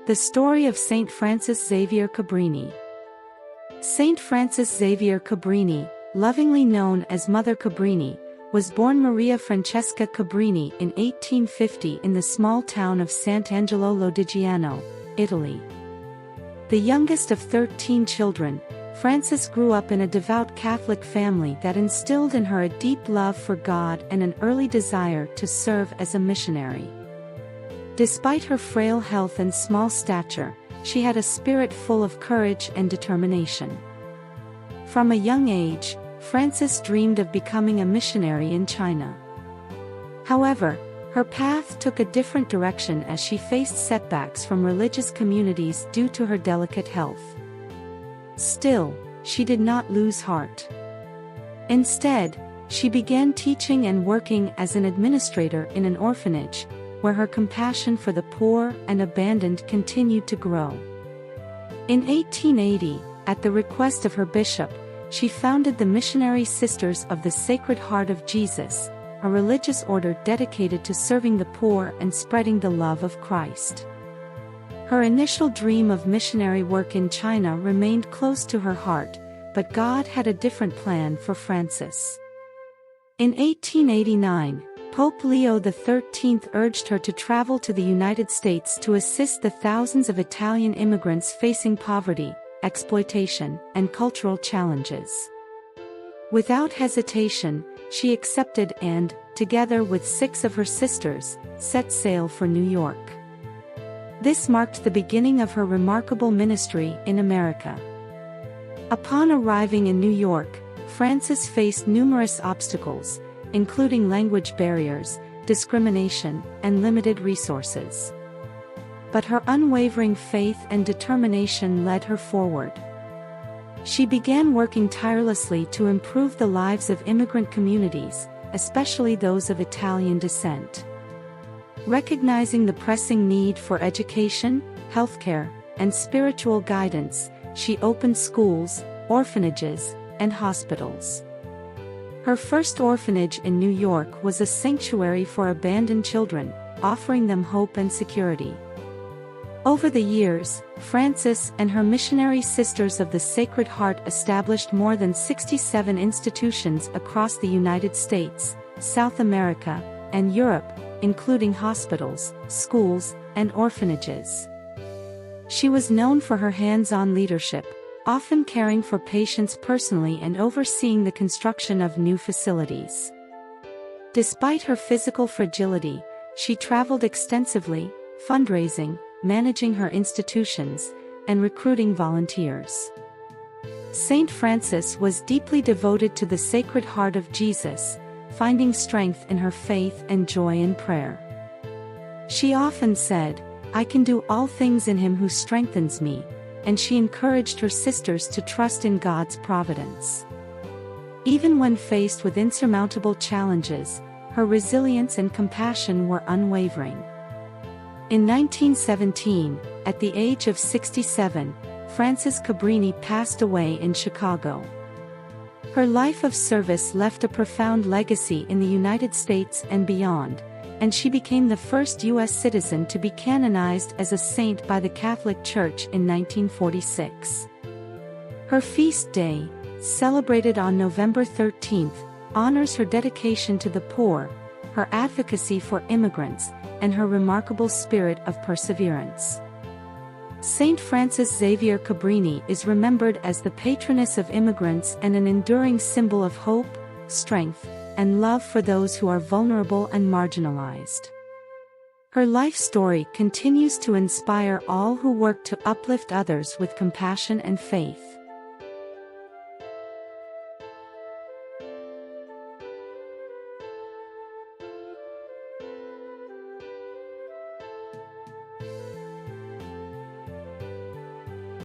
The story of Saint Frances Xavier Cabrini. Saint Frances Xavier Cabrini, lovingly known as Mother Cabrini, was born Maria Francesca Cabrini in 1850 in the small town of Sant'Angelo Lodigiano, Italy. The youngest of 13 children, Frances grew up in a devout Catholic family that instilled in her a deep love for God and an early desire to serve as a missionary. Despite her frail health and small stature, she had a spirit full of courage and determination. From a young age, Frances dreamed of becoming a missionary in China. However, her path took a different direction as she faced setbacks from religious communities due to her delicate health. Still, she did not lose heart. Instead, she began teaching and working as an administrator in an orphanage, where her compassion for the poor and abandoned continued to grow. In 1880, at the request of her bishop, she founded the Missionary Sisters of the Sacred Heart of Jesus, a religious order dedicated to serving the poor and spreading the love of Christ. Her initial dream of missionary work in China remained close to her heart, but God had a different plan for Frances. In 1889, Pope Leo XIII urged her to travel to the United States to assist the thousands of Italian immigrants facing poverty, exploitation, and cultural challenges. Without hesitation, she accepted and, together with 6 of her sisters, set sail for New York. This marked the beginning of her remarkable ministry in America. Upon arriving in New York, Frances faced numerous obstacles, including language barriers, discrimination, and limited resources. But her unwavering faith and determination led her forward. She began working tirelessly to improve the lives of immigrant communities, especially those of Italian descent. Recognizing the pressing need for education, healthcare, and spiritual guidance, she opened schools, orphanages, and hospitals. Her first orphanage in New York was a sanctuary for abandoned children, offering them hope and security. Over the years, Frances and her Missionary Sisters of the Sacred Heart established more than 67 institutions across the United States, South America, and Europe, including hospitals, schools, and orphanages. She was known for her hands-on leadership, often caring for patients personally and overseeing the construction of new facilities. Despite her physical fragility, she traveled extensively, fundraising, managing her institutions, and recruiting volunteers. Saint Frances was deeply devoted to the Sacred Heart of Jesus, finding strength in her faith and joy in prayer. She often said, "I can do all things in Him who strengthens me," and she encouraged her sisters to trust in God's providence. Even when faced with insurmountable challenges, her resilience and compassion were unwavering. In 1917, at the age of 67, Frances Cabrini passed away in Chicago. Her life of service left a profound legacy in the United States and beyond, and she became the first U.S. citizen to be canonized as a saint by the Catholic Church in 1946. Her feast day, celebrated on November 13th, honors her dedication to the poor, her advocacy for immigrants, and her remarkable spirit of perseverance. Saint Frances Xavier Cabrini is remembered as the patroness of immigrants and an enduring symbol of hope, strength, and love for those who are vulnerable and marginalized. Her life story continues to inspire all who work to uplift others with compassion and faith.